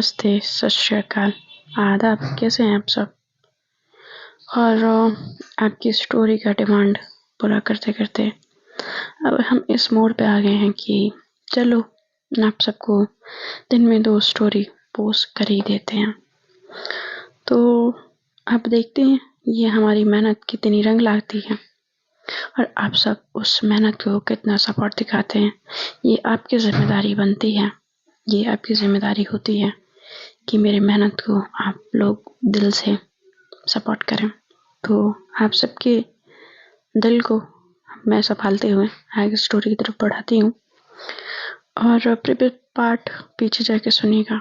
नमस्ते, सत श्री अकाल, आदाब। कैसे हैं आप सब? और आपकी स्टोरी का डिमांड पूरा करते करते अब हम इस मोड़ पे आ गए हैं कि चलो आप सबको दिन में 2 स्टोरी पोस्ट कर ही देते हैं। तो अब देखते हैं ये हमारी मेहनत कितनी रंग लाती है और आप सब उस मेहनत को कितना सपोर्ट दिखाते हैं। ये आपकी जिम्मेदारी बनती है, ये आपकी जिम्मेदारी होती है कि मेरी मेहनत को आप लोग दिल से सपोर्ट करें। तो आप सबके दिल को मैं संभालते हुए आगे स्टोरी की तरफ बढ़ाती हूँ और प्रीवियस पार्ट पीछे जाके सुनिएगा,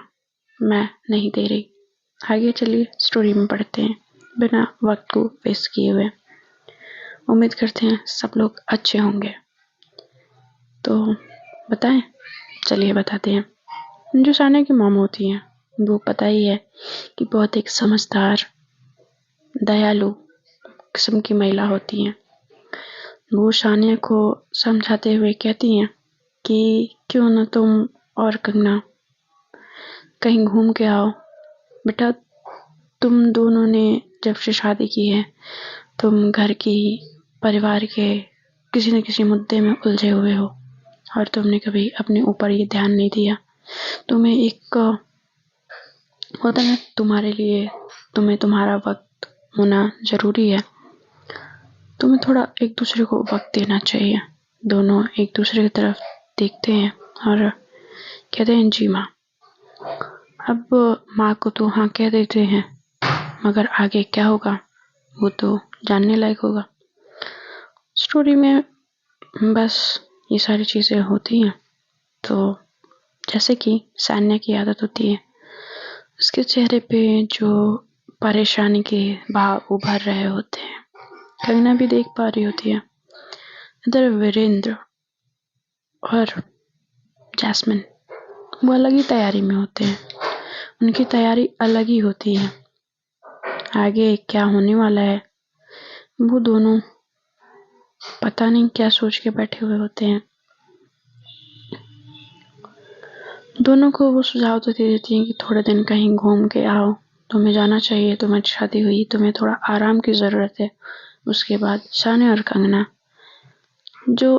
मैं नहीं दे रही। आगे चलिए स्टोरी में बढ़ते हैं बिना वक्त को वेस्ट किए हुए। उम्मीद करते हैं सब लोग अच्छे होंगे। तो बताएं, चलिए बताते हैं। जो सानिया की मॉम होती हैं वो पता ही है कि बहुत एक समझदार, दयालु किस्म की महिला होती हैं। वो सानिया को समझाते हुए कहती हैं कि क्यों ना तुम और कंगना कहीं घूम के आओ। बेटा, तुम दोनों ने जब से शादी की है तुम घर की, परिवार के किसी न किसी मुद्दे में उलझे हुए हो और तुमने कभी अपने ऊपर ये ध्यान नहीं दिया। तुम्हें एक होता है, तुम्हारे लिए तुम्हें तुम्हारा वक्त होना जरूरी है। तुम्हें थोड़ा एक दूसरे को वक्त देना चाहिए। दोनों एक दूसरे की तरफ देखते हैं और कहते हैं जी माँ। अब माँ को तो हाँ कह देते हैं, मगर आगे क्या होगा वो तो जानने लायक होगा। स्टोरी में बस ये सारी चीज़ें होती हैं। तो जैसे कि सान्या की आदत होती है, उसके चेहरे पे जो परेशानी के भाव उभर रहे होते हैं, कंगना भी देख पा रही होती है। इधर वीरेंद्र और जैस्मिन वो अलग ही तैयारी में होते हैं। उनकी तैयारी अलग ही होती है। आगे क्या होने वाला है वो दोनों पता नहीं क्या सोच के बैठे हुए होते हैं। दोनों को वो सुझाव तो दे देती हैं कि थोड़े दिन कहीं घूम के आओ, तुम्हें जाना चाहिए, तुम्हें शादी हुई, तुम्हें थोड़ा आराम की ज़रूरत है। उसके बाद सानिया और कंगना जो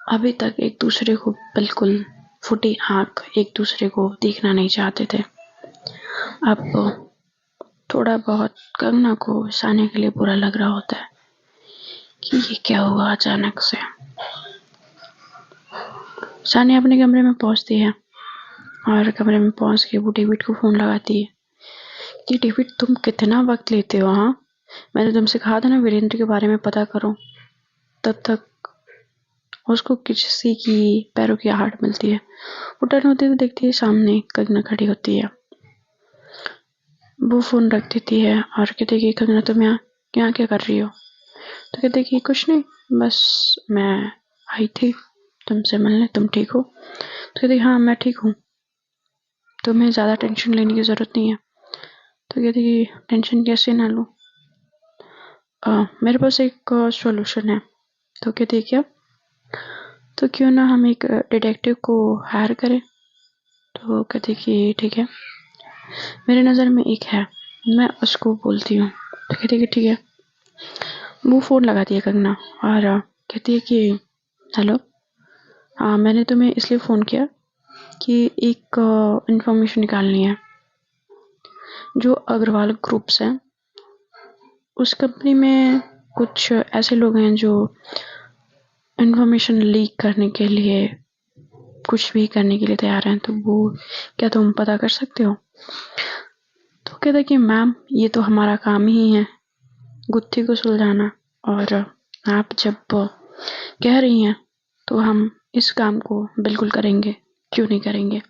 अभी तक एक दूसरे को बिल्कुल फूटी आंख एक दूसरे को देखना नहीं चाहते थे, अब थोड़ा बहुत कंगना को सानिया के लिए बुरा लग रहा होता है कि ये क्या हुआ अचानक से। सानिया अपने कमरे में पहुंचती है और कमरे में पहुंच के वो डेविड को फोन लगाती है कि डेविड, तुम कितना वक्त लेते हो? हाँ, मैंने तुमसे कहा था ना वीरेंद्र के बारे में पता करो। तब तक उसको किसी की पैरों की आहट मिलती है। वो टर्न होते हुए देखती है सामने कंगना खड़ी होती है। वो फोन रख देती है और कहती है कि कंगना, तुम यहाँ क्या कर रही हो? तो कहते हैं कि कुछ नहीं, बस मैं आई थी तुमसे मिलने, तुम ठीक हो? तो कहती हाँ मैं ठीक हूँ, तुम्हें ज़्यादा टेंशन लेने की ज़रूरत नहीं है। तो कहती कि टेंशन कैसे ना लूँ, मेरे पास एक सॉल्यूशन है। तो कहती है क्या? तो क्यों ना हम एक डिटेक्टिव को हायर करें। तो कहती कि ठीक है, मेरे नज़र में एक है, मैं उसको बोलती हूँ। तो कहती कि ठीक है। वो फ़ोन लगाती है कंगना और कहती है कि हेलो, मैंने तुम्हें इसलिए फ़ोन किया कि एक इन्फॉर्मेशन निकालनी है। जो अग्रवाल ग्रुप्स हैं उस कंपनी में कुछ ऐसे लोग हैं जो इन्फॉर्मेशन लीक करने के लिए, कुछ भी करने के लिए तैयार हैं। तो वो क्या तुम पता कर सकते हो? तो कहता है कि मैम, ये तो हमारा काम ही है, गुत्थी को सुलझाना, और आप जब कह रही हैं तो हम इस काम को बिल्कुल करेंगे, क्यों नहीं करेंगे।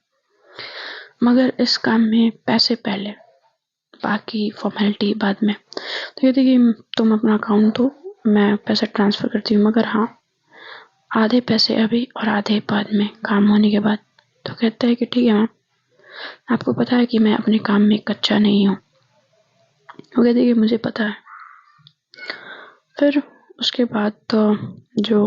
मगर इस काम में पैसे पहले, बाकी फॉर्मेलिटी बाद में। तो कहती कि तुम अपना अकाउंट दो, मैं पैसे ट्रांसफ़र करती हूँ, मगर हाँ, आधे पैसे अभी और आधे बाद में, काम होने के बाद। तो कहता है कि ठीक है मैम, आपको पता है कि मैं अपने काम में कच्चा नहीं हूँ। वो कहती है कि मुझे पता है। फिर उसके बाद तो जो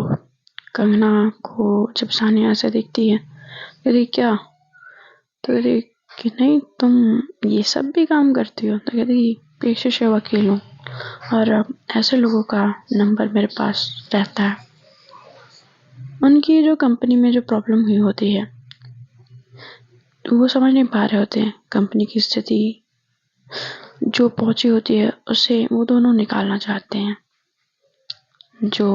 कंगना को जब सानिया ऐसे देखती है, कहती क्या? तो कहती कि नहीं तुम ये सब भी काम करती हो। तो कहती पेशे से वकील हूँ और ऐसे लोगों का नंबर मेरे पास रहता है। उनकी जो कंपनी में जो प्रॉब्लम हुई होती है तो वो समझ नहीं पा रहे होते हैं कंपनी की स्थिति जो पहुंची होती है उसे वो दोनों निकालना चाहते हैं। जो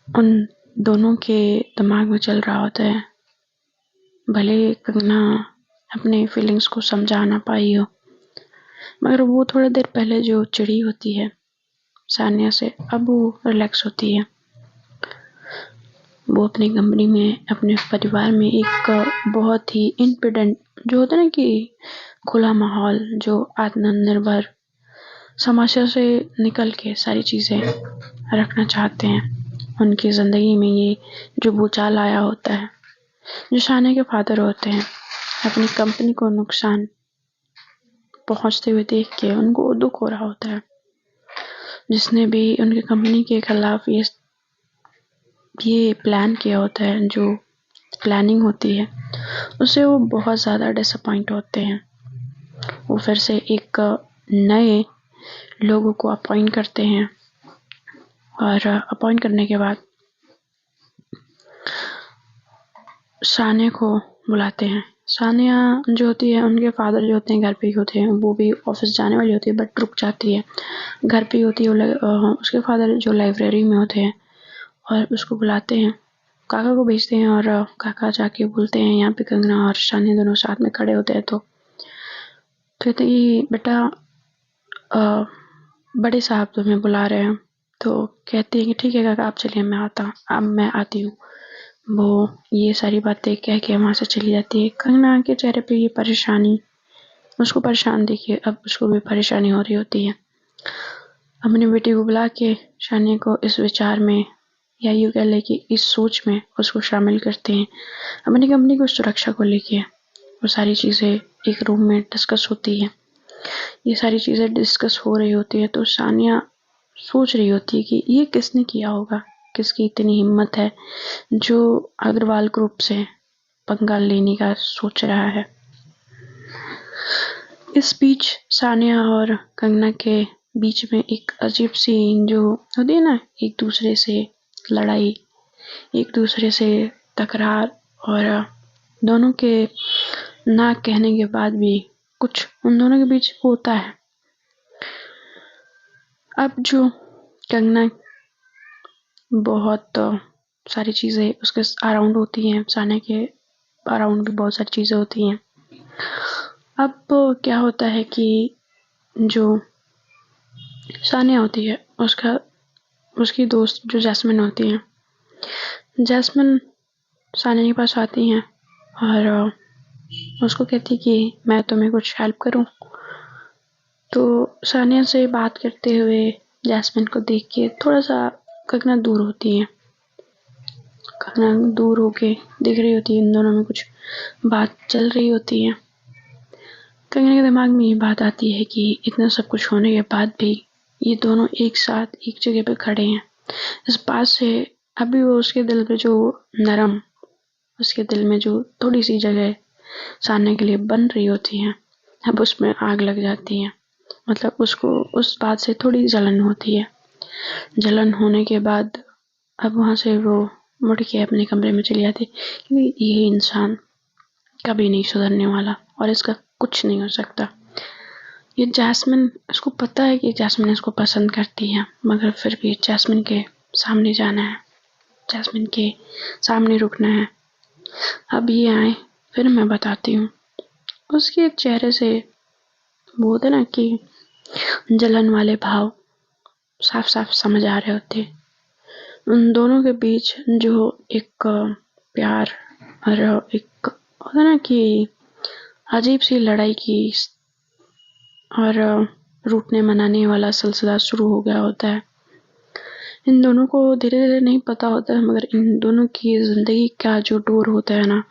उन दोनों के दिमाग में चल रहा होता है, भले कंगना अपने फीलिंग्स को समझा ना पाई हो, मगर वो थोड़ी देर पहले जो चिड़ी होती है सानिया से, अब वो रिलैक्स होती है। वो अपनी कंपनी में अपने परिवार में एक बहुत ही इंडिपेंडेंट जो होता है ना कि खुला माहौल, जो आत्मनिर्भर समस्या से निकल के सारी चीज़ें रखना चाहते हैं। उनकी ज़िंदगी में ये जो भूचाल आया होता है, जो शानिया के फादर होते हैं, अपनी कंपनी को नुकसान पहुंचते हुए देख के उनको दुख हो रहा होता है। जिसने भी उनकी कंपनी के खिलाफ ये प्लान किया होता है, जो प्लानिंग होती है, उससे वो बहुत ज़्यादा डिसअपॉइंट होते हैं। वो फिर से एक नए लोगों को अपॉइंट करते हैं और अपॉइंट करने के बाद सानिया को बुलाते हैं। सानिया जो होती है, उनके फादर जो होते हैं घर पे ही होते हैं, वो भी ऑफिस जाने वाली होती है बट रुक जाती है, घर पे ही होती है। उसके फादर जो लाइब्रेरी में होते हैं और उसको बुलाते हैं, काका को भेजते हैं और काका जाके बोलते हैं यहाँ पे कंगना और सानिया दोनों साथ में खड़े होते हैं। तो कहते हैं बेटा बड़े साहब तुम्हें बुला रहे हैं। तो कहती है कि ठीक है काका आप चलिए, मैं आती हूँ। वो ये सारी बातें कह के वहाँ से चली जाती है। कंगना के चेहरे पे ये परेशानी, उसको परेशान देखिए, अब उसको भी परेशानी हो रही होती है। अपनी बेटी को बुला के शानिया को इस विचार में, या यूँ कह ले कि इस सोच में उसको शामिल करते हैं। अपनी कंपनी को सुरक्षा को लेके वो सारी चीज़ें एक रूम में डिस्कस होती है। ये सारी चीज़ें डिस्कस हो रही होती है तो सानिया सोच रही होती है कि ये किसने किया होगा, किसकी इतनी हिम्मत है जो अग्रवाल ग्रुप से पंगा लेने का सोच रहा है। इस बीच सानिया और कंगना के बीच में एक अजीब सी जो होती है ना, एक दूसरे से लड़ाई, एक दूसरे से तकरार, और दोनों के ना कहने के बाद भी कुछ उन दोनों के बीच होता है। अब जो कंगना बहुत सारी चीज़ें उसके अराउंड होती हैं, सानिया के अराउंड भी बहुत सारी चीज़ें होती हैं। अब क्या होता है कि जो सानिया होती है उसकी दोस्त जो जैस्मिन होती है, जैस्मिन सानिया के पास आती हैं और उसको कहती कि मैं तुम्हें कुछ हेल्प करूं। तो सानिया से बात करते हुए जैस्मिन को देख के थोड़ा सा कंगना दूर होती है। कंगना दूर होके देख रही होती है, इन दोनों में कुछ बात चल रही होती है। कंगना के दिमाग में ये बात आती है कि इतना सब कुछ होने के बाद भी ये दोनों एक साथ एक जगह पे खड़े हैं। इस बात से अभी वो उसके दिल पे जो नरम, उसके दिल में जो थोड़ी सी जगह सानिया के लिए बन रही होती है, अब उसमें आग लग जाती है। मतलब उसको उस बात से थोड़ी जलन होती है। जलन होने के बाद अब वहाँ से वो मुड़ के अपने कमरे में चली जाती, क्योंकि ये इंसान कभी नहीं सुधरने वाला और इसका कुछ नहीं हो सकता। ये जैस्मिन, इसको पता है कि जैस्मिन इसको पसंद करती है, मगर फिर भी जैस्मिन के सामने जाना है, जैस्मिन के सामने रुकना है। अब ये आए फिर मैं बताती हूँ। उसके चेहरे से वो होता ना कि जलन वाले भाव साफ साफ समझ आ रहे होते। उन दोनों के बीच जो एक प्यार और एक होता ना कि अजीब सी लड़ाई की और रूठने मनाने वाला सिलसिला शुरू हो गया होता है। इन दोनों को धीरे धीरे नहीं पता होता है, मगर इन दोनों की जिंदगी का जो डोर होता है ना,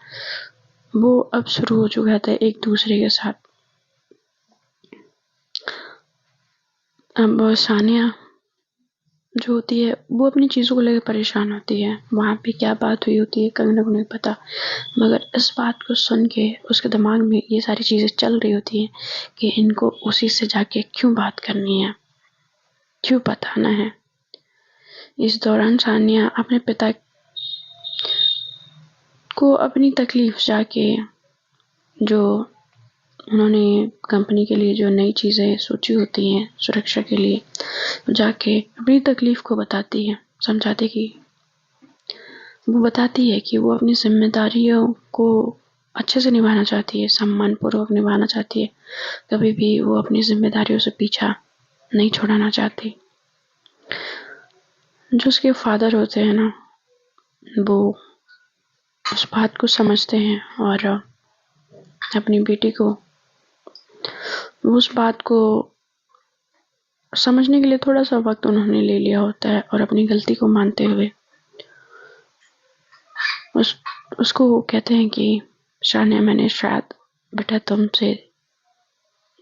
वो अब शुरू हो चुका था एक दूसरे के साथ। अब सानिया जो होती है वो अपनी चीज़ों को लेकर परेशान होती है। वहाँ पे क्या बात हुई होती है कंगना को नहीं पता, मगर इस बात को सुन के उसके दिमाग में ये सारी चीज़ें चल रही होती हैं कि इनको उसी से जाके क्यों बात करनी है, क्यों बताना है। इस दौरान सानिया अपने पिता को अपनी तकलीफ जाके, जो उन्होंने कंपनी के लिए जो नई चीज़ें सोची होती हैं सुरक्षा के लिए, जाके अपनी तकलीफ को बताती है, समझाती कि वो बताती है कि वो अपनी जिम्मेदारियों को अच्छे से निभाना चाहती है, सम्मानपूर्वक निभाना चाहती है, कभी भी वो अपनी जिम्मेदारियों से पीछा नहीं छुड़ाना चाहती। जो उसके फादर होते हैं ना, वो उस बात को समझते हैं और अपनी बेटी को उस बात को समझने के लिए थोड़ा सा वक्त उन्होंने ले लिया होता है और अपनी गलती को मानते हुए उसको कहते हैं कि शानिया, मैंने शायद बेटा तुमसे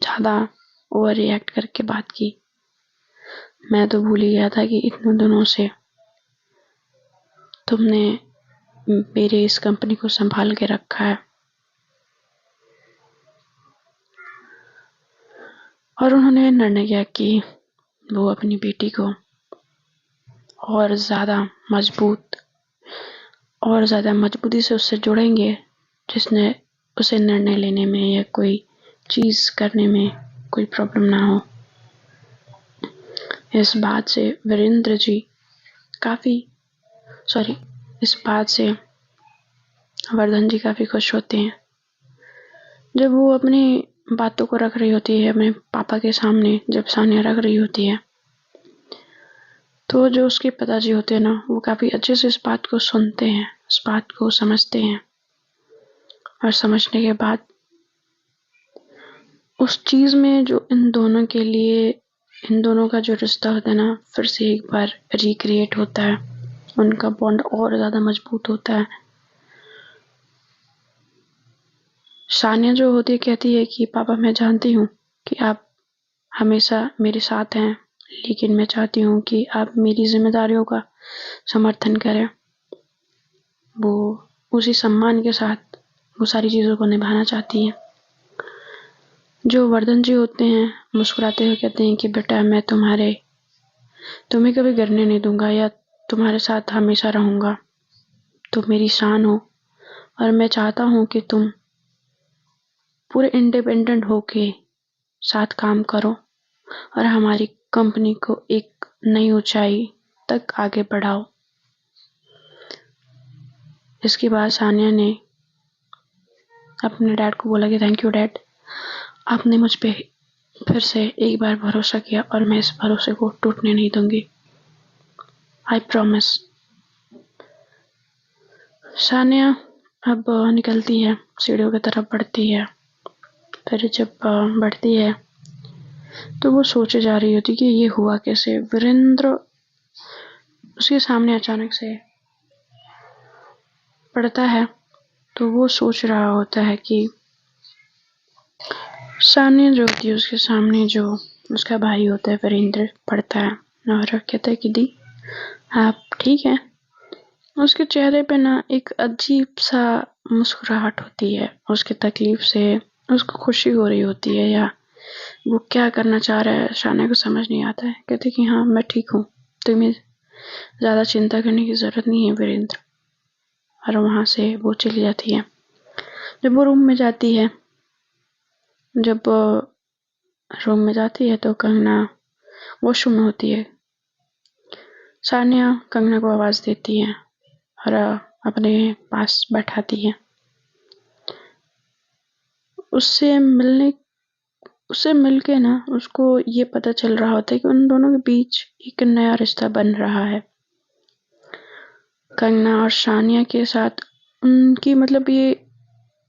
ज़्यादा ओवर रिएक्ट करके बात की। मैं तो भूल ही गया था कि इतने दिनों से तुमने मेरे इस कंपनी को संभाल के रखा है। और उन्होंने निर्णय किया कि वो अपनी बेटी को और ज़्यादा मजबूती से उससे जुड़ेंगे, जिसने उसे निर्णय लेने में या कोई चीज़ करने में कोई प्रॉब्लम ना हो। इस बात से वर्धन जी काफ़ी खुश होते हैं। जब वो अपनी बातों को रख रही होती है अपने पापा के सामने, जब सानिया रख रही होती है, तो जो उसके पिताजी होते हैं ना, वो काफ़ी अच्छे से इस बात को सुनते हैं, इस बात को समझते हैं और समझने के बाद उस चीज़ में जो इन दोनों का जो रिश्ता होता है ना, फिर से एक बार रिक्रिएट होता है, उनका बॉन्ड और ज़्यादा मजबूत होता है। सानिया जो होती है कहती है कि पापा, मैं जानती हूँ कि आप हमेशा मेरे साथ हैं, लेकिन मैं चाहती हूँ कि आप मेरी जिम्मेदारियों का समर्थन करें। वो उसी सम्मान के साथ वो सारी चीज़ों को निभाना चाहती हैं। जो वर्धन जी होते हैं मुस्कुराते हुए कहते हैं कि बेटा, मैं तुम्हें कभी गिरने नहीं दूंगा या तुम्हारे साथ हमेशा रहूंगा। तुम मेरी शान हो और मैं चाहता हूँ कि तुम पूरे इंडिपेंडेंट होके साथ काम करो और हमारी कंपनी को एक नई ऊंचाई तक आगे बढ़ाओ। इसके बाद सानिया ने अपने डैड को बोला कि थैंक यू डैड, आपने मुझ पे फिर से एक बार भरोसा किया और मैं इस भरोसे को टूटने नहीं दूंगी। I promise. सानिया अब निकलती है, सीढ़ियों की तरफ बढ़ती है। फिर जब बढ़ती है तो वो सोचे जा रही होती कि ये हुआ कैसे। वीरेंद्र उसके सामने अचानक से पड़ता है, तो वो सोच रहा होता है कि सानिया जो होती है उसके सामने जो उसका भाई होता है वीरेंद्र पड़ता है और कहता है कि दी, आप ठीक हैं? उसके चेहरे पे ना एक अजीब सा मुस्कुराहट होती है। उसकी तकलीफ से उसको खुशी हो रही होती है या वो क्या करना चाह रहा है शानिया को समझ नहीं आता है। कहते कि हाँ, मैं ठीक हूँ, तुम्हें ज़्यादा चिंता करने की ज़रूरत नहीं है वीरेंद्र। और वहाँ से वो चली जाती है। जब वो रूम में जाती है तो कंगना वॉशरूम में होती है। सानिया कंगना को आवाज़ देती है और अपने पास बैठाती है। उससे मिलके ना उसको ये पता चल रहा होता है कि उन दोनों के बीच एक नया रिश्ता बन रहा है। कंगना और सानिया के साथ उनकी मतलब ये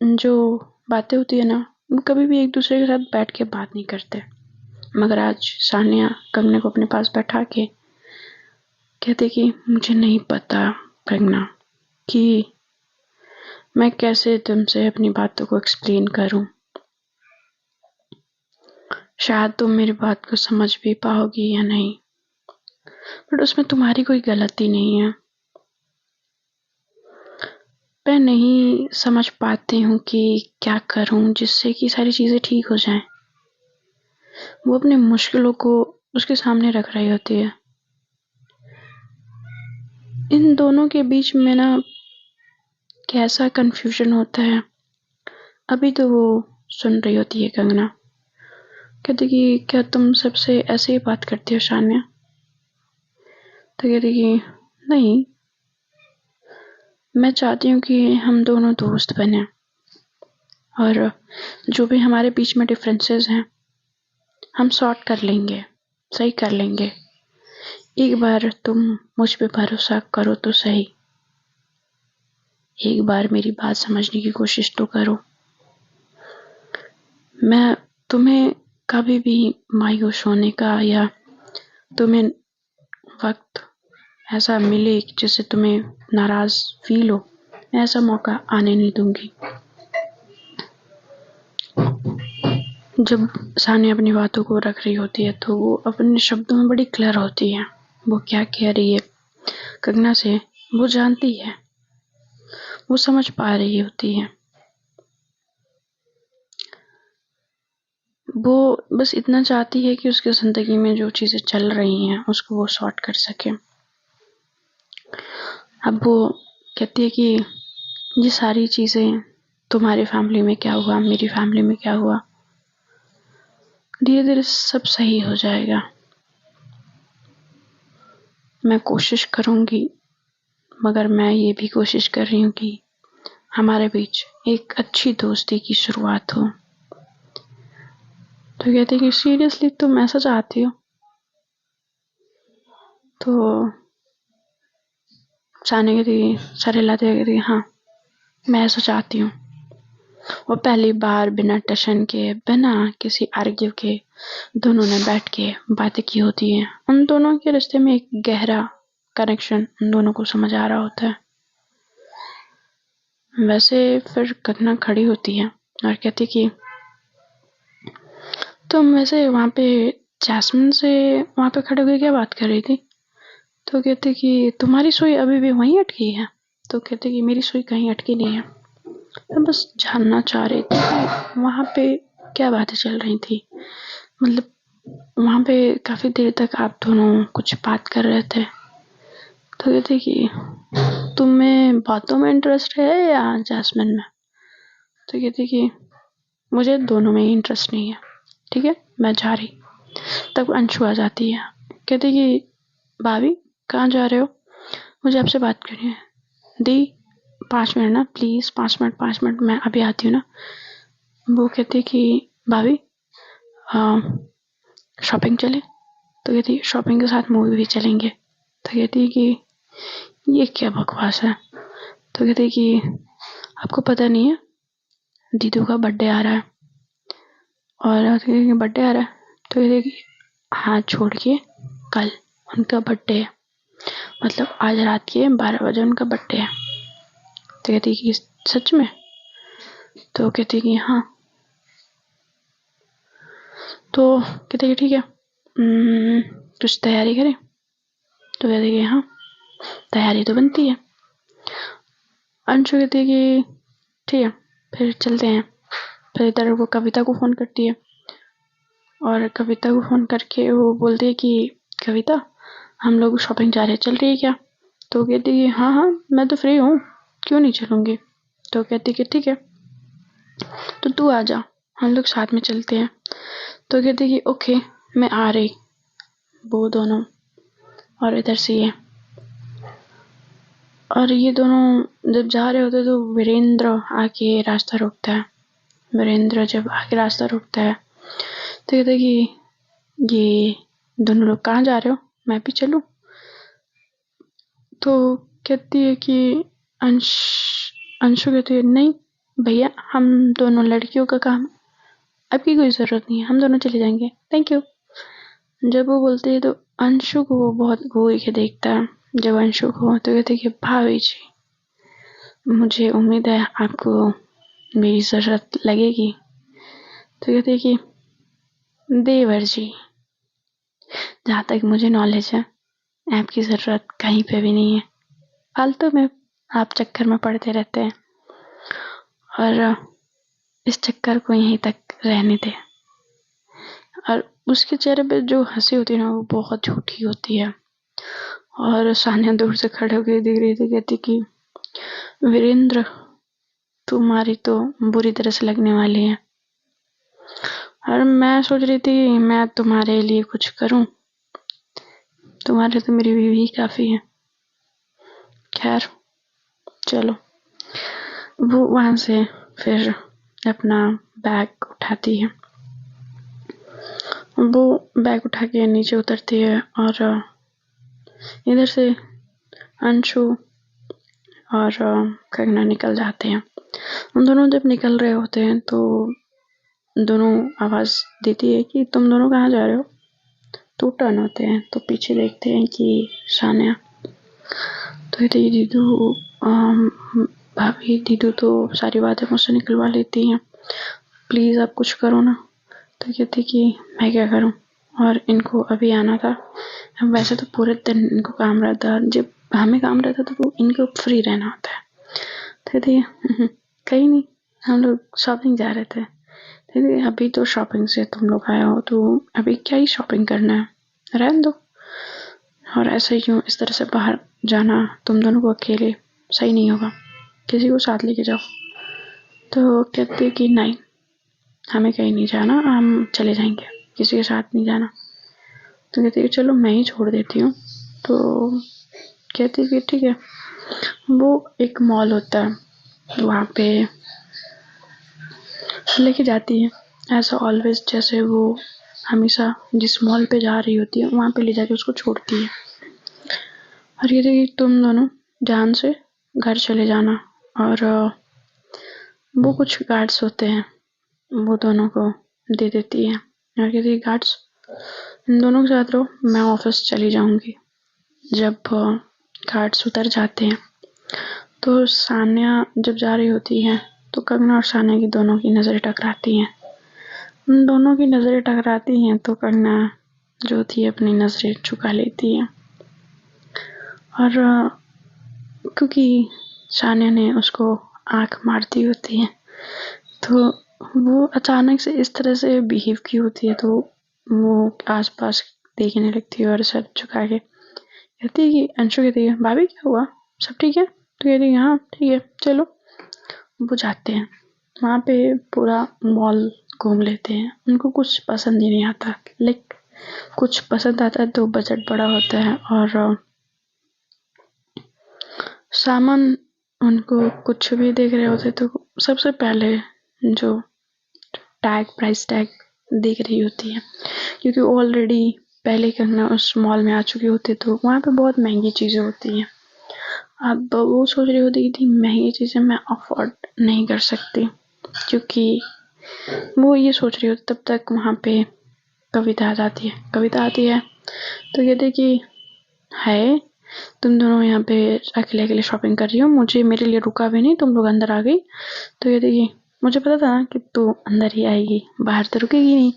जो बातें होती है ना, वो कभी भी एक दूसरे के साथ बैठ के बात नहीं करते। मगर आज सानिया कंगना को अपने पास बैठा के कहते कि मुझे नहीं पता कंगना कि मैं कैसे तुमसे अपनी बातों को एक्सप्लेन करूं। शायद तुम मेरी बात को समझ भी पाओगी या नहीं, बट उसमें तुम्हारी कोई गलती नहीं है। मैं नहीं समझ पाती हूँ कि क्या करूँ जिससे कि सारी चीज़ें ठीक हो जाएं। वो अपनी मुश्किलों को उसके सामने रख रही होती है। इन दोनों के बीच में ना कैसा कंफ्यूजन होता है। अभी तो वो सुन रही होती है कंगना, कहती कि क्या तुम सबसे ऐसे ही बात करती हो शान्या? तो कहती कि नहीं, मैं चाहती हूँ कि हम दोनों दोस्त बने और जो भी हमारे बीच में डिफरेंसेस हैं हम सॉर्ट कर लेंगे, सही कर लेंगे। एक बार तुम मुझ पे भरोसा करो तो सही, एक बार मेरी बात समझने की कोशिश तो करो। मैं तुम्हें कभी भी मायूस होने का या तुम्हें वक्त ऐसा मिले जिससे तुम्हें नाराज फील हो, मैं ऐसा मौका आने नहीं दूंगी। जब सानिया अपनी बातों को रख रही होती है तो वो अपने शब्दों में बड़ी क्लियर होती है। वो क्या कह रही है कंगना से वो जानती है, वो समझ पा रही होती है। वो बस इतना चाहती है कि उसकी जिंदगी में जो चीजें चल रही हैं उसको वो सॉर्ट कर सके। अब वो कहती है कि ये सारी चीजें, तुम्हारी फैमिली में क्या हुआ, मेरी फैमिली में क्या हुआ, धीरे धीरे सब सही हो जाएगा। मैं कोशिश करूंगी, मगर मैं ये भी कोशिश कर रही हूँ कि हमारे बीच एक अच्छी दोस्ती की शुरुआत हो। तो कहते कि सीरियसली तुम ऐसा चाहती हो? तो सानिया कहती, सर हिलाते हुए कहती, हाँ मैं ऐसा चाहती हूँ। वो पहली बार बिना टशन के, बिना किसी आर्ग्यू के दोनों ने बैठ के बातें की होती हैं। उन दोनों के रिश्ते में एक गहरा कनेक्शन उन दोनों को समझ आ रहा होता है। वैसे फिर कंगना खड़ी होती है और कहती कि तुम वैसे वहाँ पे जैस्मिन से वहाँ पे खड़े हुए क्या बात कर रही थी? तो कहते कि तुम्हारी सुई अभी भी वहीं अटकी है। तो कहते कि मेरी सुई कहीं अटकी नहीं है, मैं बस जानना चाह रही थी कि वहाँ पे क्या बातें चल रही थी। मतलब वहाँ पे काफी देर तक आप दोनों कुछ बात कर रहे थे। तो कहते कि तुम्हें बातों में इंटरेस्ट है या जैस्मिन में? तो कहते कि मुझे दोनों में ही इंटरेस्ट नहीं है। ठीक है, मैं जा रही। तब अंशु आ जाती है, कहती कि भाभी कहाँ जा रहे हो, मुझे आपसे बात करनी है। दी 5 मिनट ना प्लीज, 5 मिनट मैं अभी आती हूँ ना। वो कहती कि भाभी शॉपिंग चले? तो कहती शॉपिंग के साथ मूवी भी चलेंगे। तो कहती कि ये क्या बकवास है। तो कहती कि आपको पता नहीं है दीदू का बर्थडे आ रहा है। और बर्थडे आ रहा है तो कहती कि हाथ छोड़ के कल उनका बर्थडे है, मतलब आज रात के 12 बजे उनका बर्थडे है। तो कहती कि सच में? तो कहती कि हाँ। तो कहते कि ठीक है, कुछ तैयारी करें? तो कहते कि हाँ तैयारी तो बनती है। अंशु कहती कि ठीक है फिर चलते हैं। फिर इधर वो कविता को फ़ोन करती है और कविता को फ़ोन करके वो बोलती है कि कविता हम लोग शॉपिंग जा रहे हैं, चल रही है क्या? तो कहती है हाँ हाँ मैं तो फ्री हूँ, क्यों नहीं चलूँगी। तो कहती कि ठीक है तो तू आ जा, हम लोग साथ में चलते हैं। तो कहती कि ओके मैं आ रही। वो दोनों और इधर से ये दोनों जब जा रहे होते तो वीरेंद्र आके रास्ता रोकता है। वीरेंद्र जब आके रास्ता रोकता है तो कहता है कि ये दोनों लोग कहाँ जा रहे हो, मैं भी चलूं? तो कहती है कि अंशु कहती है नहीं भैया हम दोनों लड़कियों का काम, आपकी कोई ज़रूरत नहीं है, हम दोनों चले जाएंगे, थैंक यू। जब वो बोलती है तो अंशु को वो बहुत घूर के देखता है। जब अंशु को तो कहते कि भाभी जी मुझे उम्मीद है आपको मेरी ज़रूरत लगेगी। तो कहते कि देवर जी जहाँ तक मुझे नॉलेज है ऐप की ज़रूरत कहीं पे भी नहीं है। फालतू में आप चक्कर में पड़ते रहते हैं और इस चक्कर को यहीं तक रहने दें। और उसके चेहरे पे जो हंसी होती है ना, वो बहुत झूठी होती है। और सानिया दूर से खड़े होकर देख रही थी, कहती कि वीरेंद्र, तुम्हारी तो बुरी तरह से लगने वाली है। और मैं सोच रही थी मैं तुम्हारे लिए कुछ करूं, तुम्हारे तो मेरी बीवी ही काफी है। खैर चलो। वो वहां से फिर अपना बैग उठाती है। वो बैग उठा के नीचे उतरती है और इधर से अंशु और कंगना निकल जाते हैं। उन दोनों जब निकल रहे होते हैं तो दोनों आवाज देती है कि तुम दोनों कहाँ जा रहे हो। तो टर्न होते हैं तो पीछे देखते हैं कि सानिया। तो दीदू भाभी, दीदू तो सारी बातें मुझसे निकलवा लेती हैं, प्लीज आप कुछ करो ना। तो कहती कि मैं क्या करूं, और इनको अभी आना था। वैसे तो पूरे दिन इनको काम रहता, जब हमें काम रहता तो वो इनको फ्री रहना होता है। तो कहती कहीं नहीं, हम लोग शॉपिंग जा रहे थे। कहती अभी तो शॉपिंग से तुम लोग आए हो तो अभी क्या ही शॉपिंग करना है, रहने दो। और ऐसे क्यों इस तरह से बाहर जाना तुम दोनों को अकेले सही नहीं होगा, किसी को साथ लेके जाओ। तो कहती कि नहीं, हमें कहीं नहीं जाना, हम चले जाएंगे, किसी के साथ नहीं जाना। तो कहती है चलो मैं ही छोड़ देती हूँ। तो कहती है कि ठीक है। वो एक मॉल होता है, वहाँ पे लेके जाती है ऐसा ऑलवेज, जैसे वो हमेशा जिस मॉल पे जा रही होती है वहाँ पे ले जाके उसको छोड़ती है। और कहती है कि तुम दोनों ध्यान से घर चले जाना। और वो कुछ गार्ड्स होते हैं वो दोनों को दे देती है और कहती है गार्ड्स इन दोनों के साथ रहो, मैं ऑफिस चली जाऊंगी। जब गार्ड्स उतर जाते हैं तो सानिया जब जा रही होती है तो कंगना और सानिया की दोनों की नज़रें टकराती हैं। उन दोनों की नज़रें टकराती हैं तो कंगना जो थी अपनी नज़रें झुका लेती है। और क्योंकि सानिया ने उसको आंख मारती होती है तो वो अचानक से इस तरह से बिहेव की होती है, तो वो आसपास देखने लगती है और सर झुका के कहती है कि अंशु कहती है भाभी क्या हुआ, सब ठीक है। तो कहती है हाँ ठीक है चलो। वो जाते हैं वहाँ पे, पूरा मॉल घूम लेते हैं। उनको कुछ पसंद ही नहीं आता, लाइक कुछ पसंद आता है तो बजट बड़ा होता है और सामान उनको कुछ भी देख रहे होते तो सबसे पहले जो प्राइस टैग देख रही होती है, क्योंकि ऑलरेडी पहले कंगना उस मॉल में आ चुकी होती है तो वहाँ पे बहुत महंगी चीज़ें होती हैं। अब वो सोच रही होती थी महंगी चीज़ें मैं अफोर्ड नहीं कर सकती, क्योंकि वो ये सोच रही होती तब तक वहाँ पे कविता आ जाती है। कविता आती है तो कहती कि है तुम दोनों यहाँ पे अकेले अकेले शॉपिंग कर रही हो, मुझे मेरे लिए रुका भी नहीं, तुम लोग अंदर आ गई। तो कहती कि मुझे पता था कि तू अंदर ही आएगी, बाहर तो रुकेगी नहीं।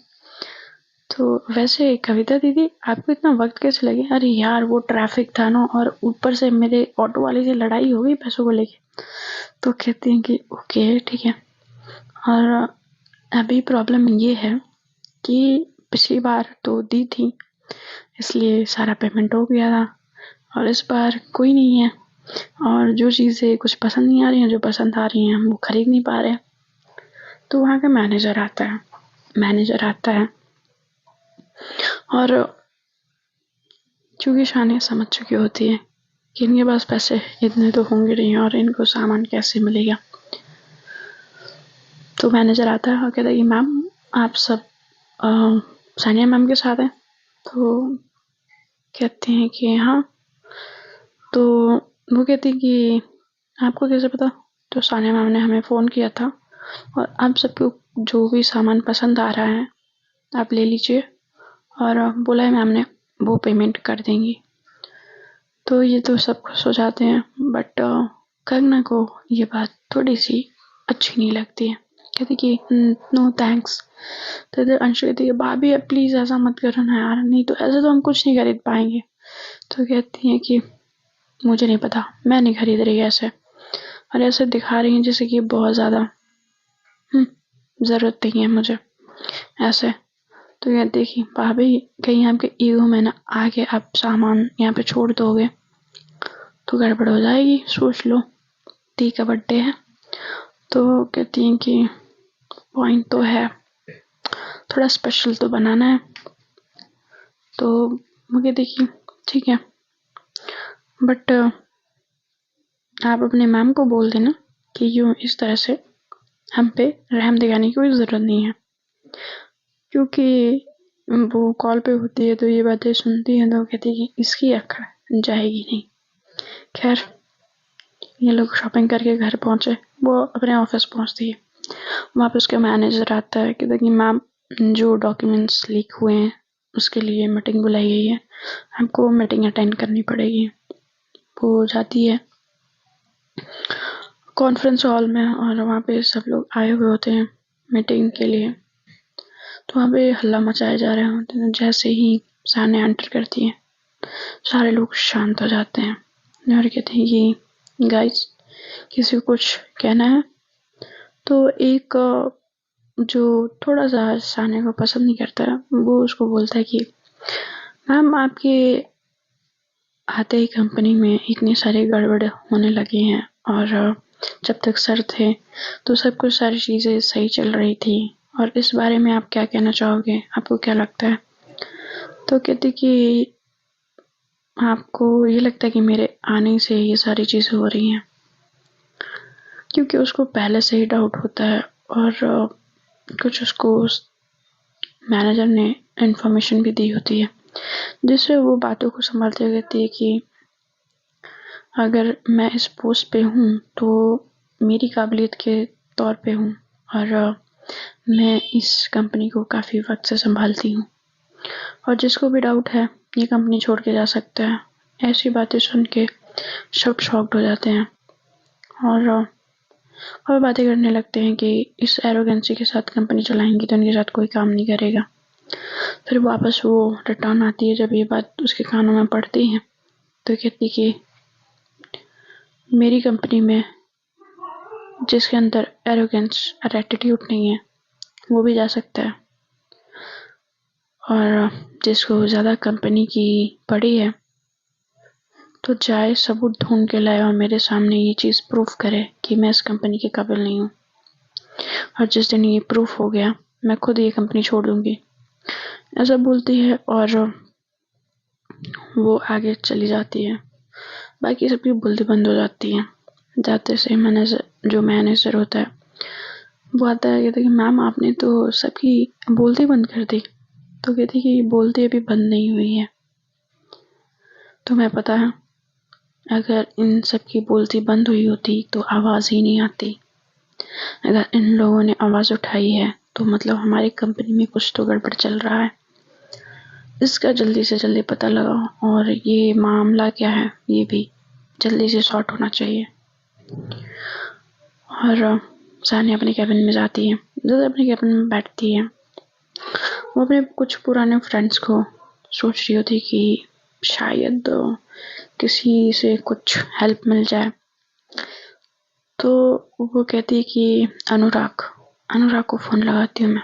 तो वैसे कविता दीदी आपको इतना वक्त कैसे लगे। अरे यार वो ट्रैफिक था ना, और ऊपर से मेरे ऑटो वाले से लड़ाई हो गई पैसों को लेके। तो कहती हैं कि ओके ठीक है। और अभी प्रॉब्लम ये है कि पिछली बार तो दी थी इसलिए सारा पेमेंट हो गया था, और इस बार कोई नहीं है, और जो चीज़ें कुछ पसंद नहीं आ रही हैं, जो पसंद आ रही हैं हम वो खरीद नहीं पा रहे। तो वहाँ का मैनेजर आता है और चूंकि शानिया समझ चुकी होती है कि इनके पास पैसे इतने तो होंगे नहीं और इनको सामान कैसे मिलेगा। तो मैनेजर आता है और कहता है कि मैम आप सब सानिया मैम के साथ हैं। तो कहते हैं कि हाँ। तो वो कहती कि आपको कैसे पता। तो सानिया मैम ने हमें फ़ोन किया था और आप सबको जो भी सामान पसंद आ रहा है आप ले लीजिए, और बोला है मैम ने वो पेमेंट कर देंगी। तो ये तो सब खुश हो जाते हैं, बट कंगना को ये बात थोड़ी सी अच्छी नहीं लगती है। कहती कि नो थैंक्स। तो इधर अंशु कहती है भाभी प्लीज़ ऐसा मत करो ना यार, नहीं तो ऐसे तो हम कुछ नहीं खरीद पाएंगे। तो कहती हैं कि मुझे नहीं पता, मैं नहीं खरीद रही ऐसे, और ऐसे दिखा रही हैं जैसे कि बहुत ज़्यादा ज़रूरत नहीं है मुझे ऐसे। तो कहती है कि भाभी कहीं आपके ईगो में ना आके आप सामान यहाँ पे छोड़ दोगे तो गड़बड़ हो जाएगी, सोच लो, दी का बर्थडे है। तो कहती हैं कि पॉइंट तो है, थोड़ा स्पेशल तो बनाना है। तो मुझे देखिए ठीक है, बट आप अपने मैम को बोल देना कि यूँ इस तरह से हम पे रहम दिखाने की कोई ज़रूरत नहीं है, क्योंकि वो कॉल पे होती है तो ये बातें सुनती है तो कहती है कि इसकी अक्ल जाएगी नहीं। खैर ये लोग शॉपिंग करके घर पहुंचे, वो अपने ऑफिस पहुंचती है। वहाँ पे उसका मैनेजर आता है कि देखिए मैम, जो डॉक्यूमेंट्स लीक हुए हैं उसके लिए मीटिंग बुलाई गई है, हमको मीटिंग अटेंड करनी पड़ेगी। वो जाती है कॉन्फ्रेंस हॉल में और वहाँ पे सब लोग आए हुए होते हैं मीटिंग के लिए। तो वहाँ पे हल्ला मचाए जा रहे होते हैं। जैसे ही सानिया एंटर करती है सारे लोग शांत हो जाते हैं और कहते हैं कि गाइस किसी को कुछ कहना है। तो एक जो थोड़ा सा सानिया को पसंद नहीं करता है वो उसको बोलता है कि मैम आपके आते ही कंपनी में इतनी सारी गड़बड़ होने लगी हैं, और जब तक सर थे तो सब कुछ सारी चीज़ें सही चल रही थी, और इस बारे में आप क्या कहना चाहोगे, आपको क्या लगता है? तो कहती कि आपको ये लगता है कि मेरे आने से ये सारी चीज़ें हो रही हैं, क्योंकि उसको पहले से ही डाउट होता है और कुछ उसको मैनेजर ने इन्फॉर्मेशन भी दी होती है जिससे वो बातों को संभालते कहती है कि अगर मैं इस पोस्ट पे हूँ तो मेरी काबिलियत के तौर पे हूँ, और मैं इस कंपनी को काफ़ी वक्त से संभालती हूँ, और जिसको भी डाउट है ये कंपनी छोड़ के जा सकता है। ऐसी बातें सुन के सब शॉक्ड हो जाते हैं और बातें करने लगते हैं कि इस एरोगेंसी के साथ कंपनी चलाएंगी तो उनके साथ कोई काम नहीं करेगा। फिर वापस वो रिटर्न आती है, जब ये बात उसके कानों में पड़ती है तो कहती कि मेरी कंपनी में जिसके अंदर एरोगेंस और एटीट्यूड नहीं है वो भी जा सकता है, और जिसको ज़्यादा कंपनी की पड़ी है तो जाए सबूत ढूंढ के लाए और मेरे सामने ये चीज़ प्रूफ करे कि मैं इस कंपनी के काबिल नहीं हूँ, और जिस दिन ये प्रूफ हो गया मैं खुद ये कंपनी छोड़ दूंगी। ऐसा बोलती है और वो आगे चली जाती है। बाकी सबकी बोलती बंद हो जाती है। जाते से मैनेजर होता है वो आता है, कहता है कि मैम आपने तो सबकी बोलती बंद कर दी। तो कहती कि बोलती अभी बंद नहीं हुई है, तुम्हें पता है अगर इन सब की बोलती बंद हुई होती तो आवाज़ ही नहीं आती। अगर इन लोगों ने आवाज़ उठाई है तो मतलब हमारी कंपनी में कुछ तो गड़बड़ चल रहा है, इसका जल्दी से जल्दी पता लगाओ, और ये मामला क्या है ये भी जल्दी से सॉर्ट होना चाहिए। और सानिया अपने कैबिन में जाती है। जब अपने कैबिन में बैठती है वो अपने कुछ पुराने फ्रेंड्स को सोच रही होती कि शायद किसी से कुछ हेल्प मिल जाए। तो वो कहती है कि अनुराग को फ़ोन लगाती हूँ मैं।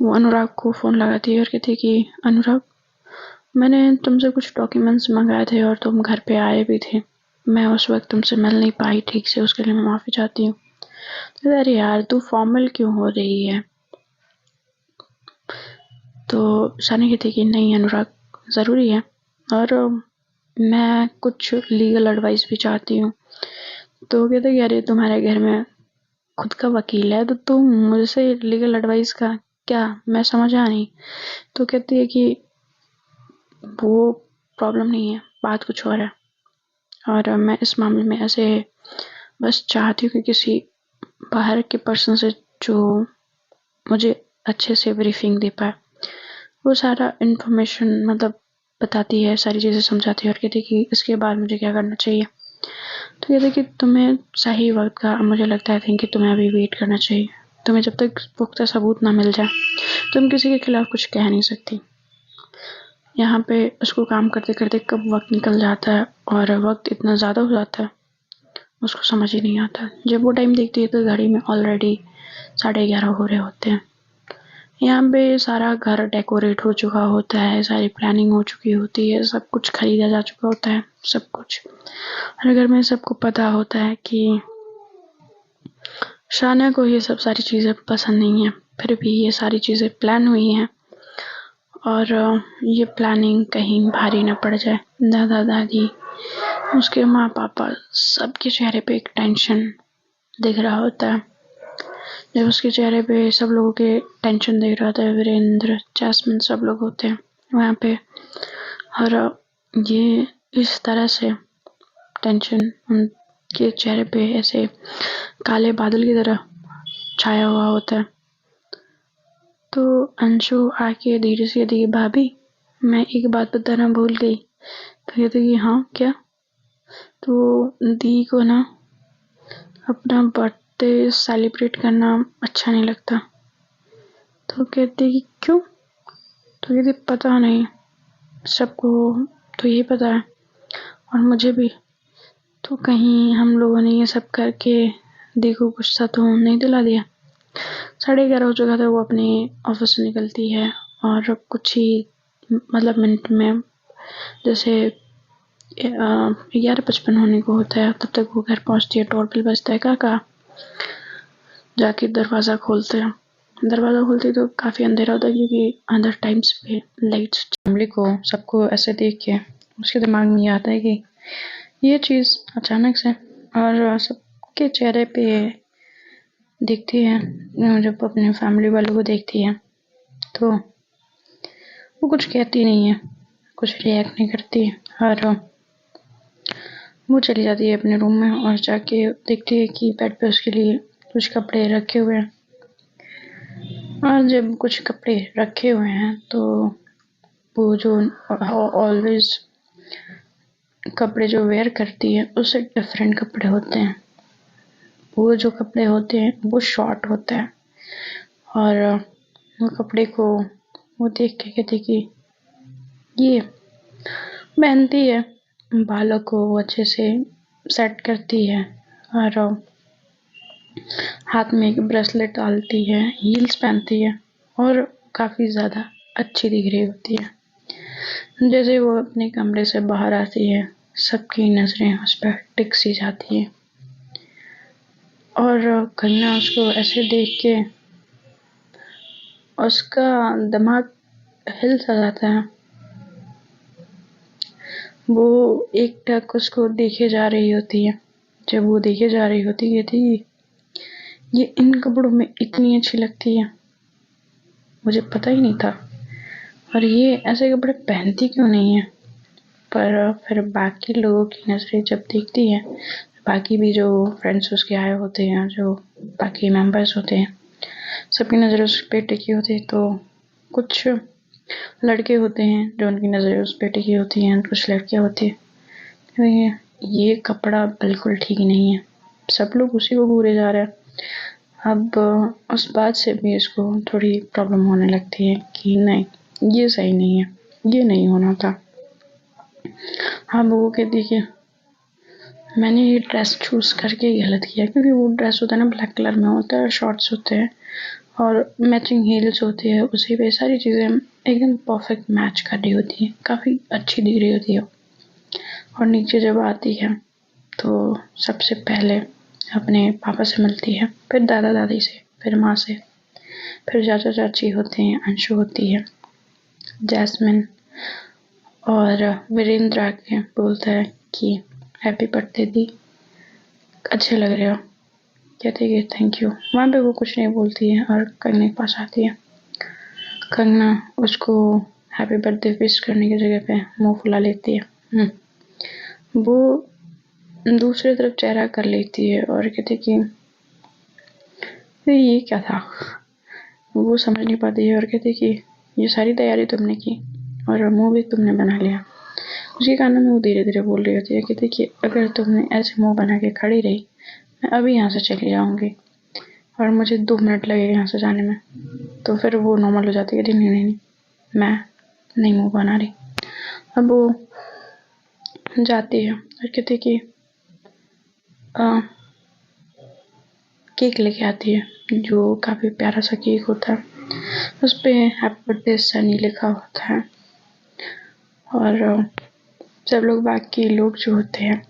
वो अनुराग को फ़ोन लगाती है और कहती है कि अनुराग, मैंने तुमसे कुछ डॉक्यूमेंट्स मंगाए थे और तुम घर पे आए भी थे, मैं उस वक्त तुमसे मिल नहीं पाई ठीक से, उसके लिए मैं माफ़ी चाहती हूँ। तो अरे यार तू फॉर्मल क्यों हो रही है? तो सानी कहती कि नहीं अनुराग, ज़रूरी है, और मैं कुछ लीगल एडवाइस भी चाहती हूँ। तो कहते कि अरे तुम्हारे घर में खुद का वकील है तो तुम मुझसे लीगल एडवाइस का क्या, मैं समझा नहीं। तो कहती है कि वो प्रॉब्लम नहीं है, बात कुछ और है, और मैं इस मामले में ऐसे बस चाहती हूँ कि किसी बाहर के पर्सन से जो मुझे अच्छे से ब्रीफिंग दे पाए, वो सारा इन्फॉर्मेशन मतलब बताती है, सारी चीज़ें समझाती है और कहती है कि इसके बाद मुझे क्या करना चाहिए। तो कहते कि तुम्हें सही वक्त का मुझे लगता है कि तुम्हें अभी वेट करना चाहिए। तुम्हें जब तक पुख्ता सबूत ना मिल जाए तुम किसी के खिलाफ कुछ कह नहीं सकती। यहाँ पे उसको काम करते करते कब वक्त निकल जाता है और वक्त इतना ज़्यादा हो जाता है उसको समझ ही नहीं आता। जब वो टाइम देखती है तो घड़ी में ऑलरेडी 11:30 हो रहे होते हैं। यहाँ पे सारा घर डेकोरेट हो चुका होता है, सारी प्लानिंग हो चुकी होती है, सब कुछ खरीदा जा चुका होता है, सब कुछ। और घर में सबको पता होता है कि शाना को ये सब सारी चीज़ें पसंद नहीं है, फिर भी ये सारी चीज़ें प्लान हुई हैं और ये प्लानिंग कहीं भारी न पड़ जाए। दादा दादी, उसके माँ पापा, सबके चेहरे पे एक टेंशन दिख रहा होता है। जब उसके चेहरे पे सब लोगों के टेंशन दिख रहा होता है, वीरेंद्र, जैस्मिन, सब लोग होते हैं वहाँ पे, और ये इस तरह से टेंशन उनके चेहरे पे ऐसे काले बादल की तरह छाया हुआ होता है। तो अंशु आके धीरे से कहती है, भाभी मैं एक बात बताना भूल गई। तो कहती कि हाँ क्या? तो दी को ना अपना बर्थडे सेलिब्रेट करना अच्छा नहीं लगता। तो कहती कि क्यों? तो कहती पता नहीं, सबको तो ये पता है और मुझे भी। तो कहीं हम लोगों ने ये सब करके दी को कुछ सा तो नहीं दिला दिया। 11:30 हो चुका था, वो अपने ऑफिस से निकलती है और कुछ ही मतलब मिनट में, जैसे 11:55 होने को होता है, तब तक वो घर पहुंचती है। डोरबेल बजता है, काका। जाके दरवाज़ा खोलते हैं। दरवाज़ा खोलते तो काफ़ी अंधेरा होता है क्योंकि अदर टाइम्स पे लाइट्स। फैमिली को सबको ऐसे देख के उसके दिमाग में ये आता है कि ये चीज़ अचानक से, और सबके चेहरे पे दिखती है। जब अपने फैमिली वालों को देखती है तो वो कुछ कहती नहीं है, कुछ रिएक्ट नहीं करती, और वो चली जाती है अपने रूम में और जाके देखती है कि बेड पे उसके लिए कुछ कपड़े रखे हुए हैं। और जब कुछ कपड़े रखे हुए हैं तो वो जो ऑलवेज कपड़े जो वेयर करती है उससे डिफरेंट कपड़े होते हैं। वो जो कपड़े होते हैं वो शॉर्ट होता है, और वो कपड़े को वो देख के कहती कि ये पहनती है, बालों को वो अच्छे से सेट करती है और हाथ में एक ब्रेसलेट डालती है, हील्स पहनती है और काफ़ी ज़्यादा अच्छी दिख रही होती है। जैसे वो अपने कमरे से बाहर आती है, सबकी नज़रें उस पर टिक सी जाती है और कन्या उसको ऐसे देख के उसका दिमाग हिल सा जाता है। वो एक टक उसको देखे जा रही होती है। जब वो देखे जा रही होती है थी, ये इन कपड़ों में इतनी अच्छी लगती है, मुझे पता ही नहीं था, और ये ऐसे कपड़े पहनती क्यों नहीं है। पर फिर बाकी लोगों की नज़रें जब देखती है, बाकी भी जो फ्रेंड्स उसके आए होते हैं, जो बाकी मेंबर्स होते हैं, सबकी नज़रें उस पर टिकी होती है। तो कुछ लड़के होते हैं जो उनकी नज़रें उस पर टिकी होती हैं, कुछ लड़कियाँ होती हैं। तो ये कपड़ा बिल्कुल ठीक नहीं है, सब लोग उसी को घूरे जा रहे हैं। अब उस बात से भी इसको थोड़ी प्रॉब्लम होने लगती है कि नहीं, ये सही नहीं है, ये नहीं होना था। हाँ, वो कहती कि मैंने ये ड्रेस चूज़ करके ही गलत किया, क्योंकि वो ड्रेस होता है ना ब्लैक कलर में होता है, शॉर्ट्स होते हैं और मैचिंग हील्स होती है, उसी पे सारी चीज़ें एकदम परफेक्ट मैच कर रही होती है, काफ़ी अच्छी दिख रही होती है। और नीचे जब आती है तो सबसे पहले अपने पापा से मिलती है, फिर दादा दादी से, फिर माँ से, फिर चाचा चाची होते हैं, अंशु होती है, जैस्मिन, और वीरेंद्र आके बोलता है कि हैप्पी बर्थडे दी, अच्छे लग रहे हो। कहते कि थैंक यू। वहाँ पे वो कुछ नहीं बोलती है और कंगना के पास आती है। कंगना उसको हैप्पी बर्थडे विश करने की जगह पे मुंह फुला लेती है। वो दूसरी तरफ चेहरा कर लेती है और कहती कि ये क्या था। वो समझ नहीं पाती है और कहती कि ये सारी तैयारी तुमने की और मुंह भी तुमने बना लिया। उसके कानों में वो धीरे धीरे बोल रही होती है, कहती कि अगर तुमने ऐसे मुंह बना के खड़ी रही, मैं अभी यहाँ से चली जाऊँगी और मुझे 2 मिनट लगेगा यहाँ से जाने में। तो फिर वो नॉर्मल हो जाती है, नहीं नहीं नहीं, मैं नहीं मुंह बना रही। अब वो जाती है और कहती है कि केक लेके आती है, जो काफ़ी प्यारा सा केक होता है। उस पे हैप्पी बर्थडे सनी लिखा होता है। और सब लोग, बाकी लोग जो होते हैं,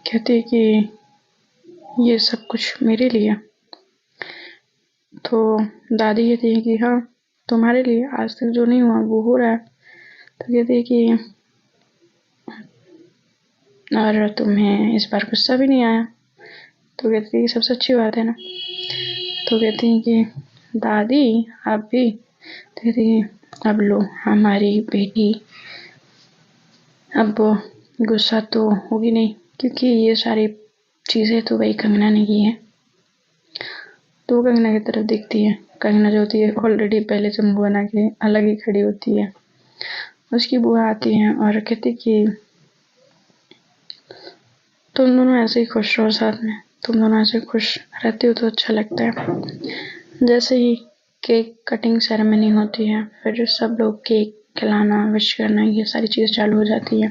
कहते हैं कि ये सब कुछ मेरे लिए। तो दादी कहती है कि हाँ, तुम्हारे लिए, आज तक जो नहीं हुआ वो हो रहा है। तो कहती है कि और तुम्हें इस बार गुस्सा भी नहीं आया। तो कहती है कि सबसे अच्छी बात है ना। तो कहती है कि दादी आप भी। तो कहती है अब लो हमारी बेटी, अब गुस्सा तो होगी नहीं, क्योंकि ये सारी चीज़ें तो वही कंगना ने की है। तो कंगना की तरफ देखती है। कंगना जो होती है ऑलरेडी पहले से मुँह बना के अलग ही खड़ी होती है। उसकी बुआ आती है और कहती कि तुम दोनों ऐसे ही खुश रहो साथ में, तुम दोनों ऐसे खुश रहते हो तो अच्छा लगता है। जैसे ही केक कटिंग सेरेमनी होती है, फिर सब लोग केक खिलाना, विश करना, ये सारी चीज़ चालू हो जाती है।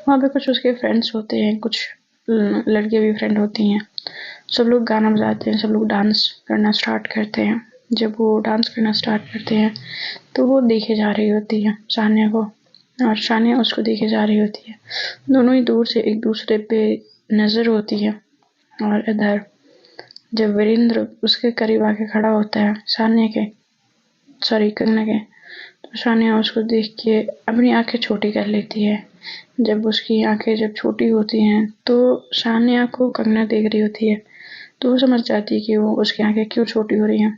वहाँ पे कुछ उसके फ्रेंड्स होते हैं, कुछ लड़कियाँ भी फ्रेंड होती हैं। सब लोग गाना बजाते हैं, सब लोग डांस करना स्टार्ट करते हैं। जब वो डांस करना स्टार्ट करते हैं तो वो देखे जा रही होती है सानिया को, और सानिया उसको देखे जा रही होती है। दोनों ही दूर से एक दूसरे पे नज़र होती है। और इधर जब वीरेंद्र उसके करीब आके खड़ा होता है सानिया के, सॉरी कंगना के, तो सानिया उसको देख के अपनी आंखें छोटी कर लेती है। जब उसकी आंखें जब छोटी होती हैं तो सानिया को कंगना देख रही होती है, तो वो समझ जाती है कि वो उसकी आंखें क्यों छोटी हो रही हैं।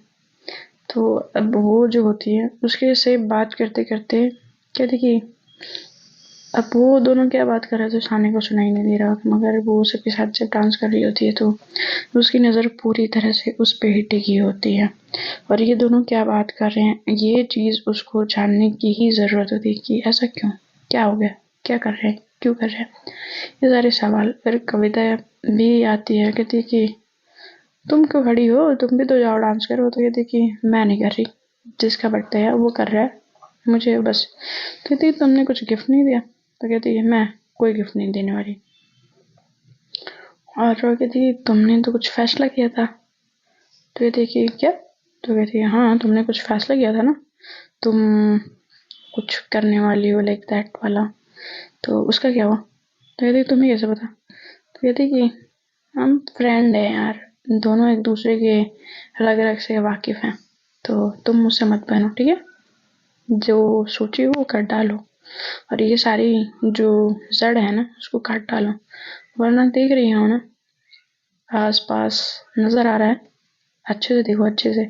तो अब वो जो होती है उसके से बात करते करते कहती कि अब वो दोनों क्या बात कर रहे थे सानिया को सुनाई नहीं दे रहा, मगर वो सबके साथ जब डांस कर रही होती है तो उसकी नज़र पूरी तरह से उस पे ही टिकी होती है। और ये दोनों क्या बात कर रहे हैं, ये चीज़ उसको जानने की ही ज़रूरत होती है कि ऐसा क्यों, क्या हो गया, क्या कर रहे हैं, क्यों कर रहे हैं, ये सारे सवाल। फिर कविता भी आती है, कहती है कि तुम क्यों खड़ी हो, तुम भी तो जाओ डांस करो। तो कहती है कि मैं नहीं कर रही, जिसका बर्थडे है वो कर रहा है, मुझे बस। कहती है तुमने कुछ गिफ्ट नहीं दिया। तो कहती है मैं कोई गिफ्ट नहीं देने वाली। और वो कहती है तुमने तो कुछ फैसला किया था। तो कहती है कि क्या। तो कहती है हाँ, तुमने कुछ फैसला किया था ना, तुम कुछ करने वाली हो, लाइक दैट वाला। तो उसका क्या हुआ। तो कहती है तुम्हें कैसे पता। तो कहती है कि हम फ्रेंड हैं यार, दोनों एक दूसरे के अलग अलग से वाकिफ हैं, तो तुम मुझसे मत बनो, ठीक है, जो सोची वो कर डालो, और ये सारी जो जड़ है ना उसको काट डालो, वरना देख रही हो ना आस पास नजर आ रहा है, अच्छे से देखो, अच्छे से।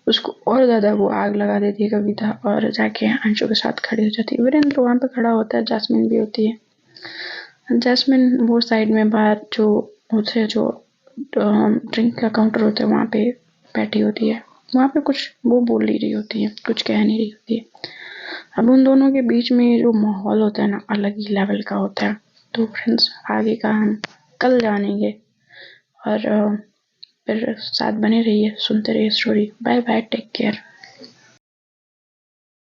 उसको और ज्यादा वो आग लगा देती है कविता, और जाके अंशु के साथ खड़ी हो जाती है। वीरेंद्र वहां पे खड़ा होता है, जैस्मिन भी होती है। जैस्मिन वो साइड में बाहर जो होते हैं, जो ड्रिंक का काउंटर होता है, वहां पे बैठी होती है। वहां पे कुछ वो बोल नहीं रही होती है, कुछ कह नहीं रही होती है। अब उन दोनों के बीच में जो माहौल होता है ना, अलग ही लेवल का होता है। तो फ्रेंड्स, आगे का हम कल जानेंगे, और फिर साथ बने रहिए, सुनते रहिए story. Bye bye, take care.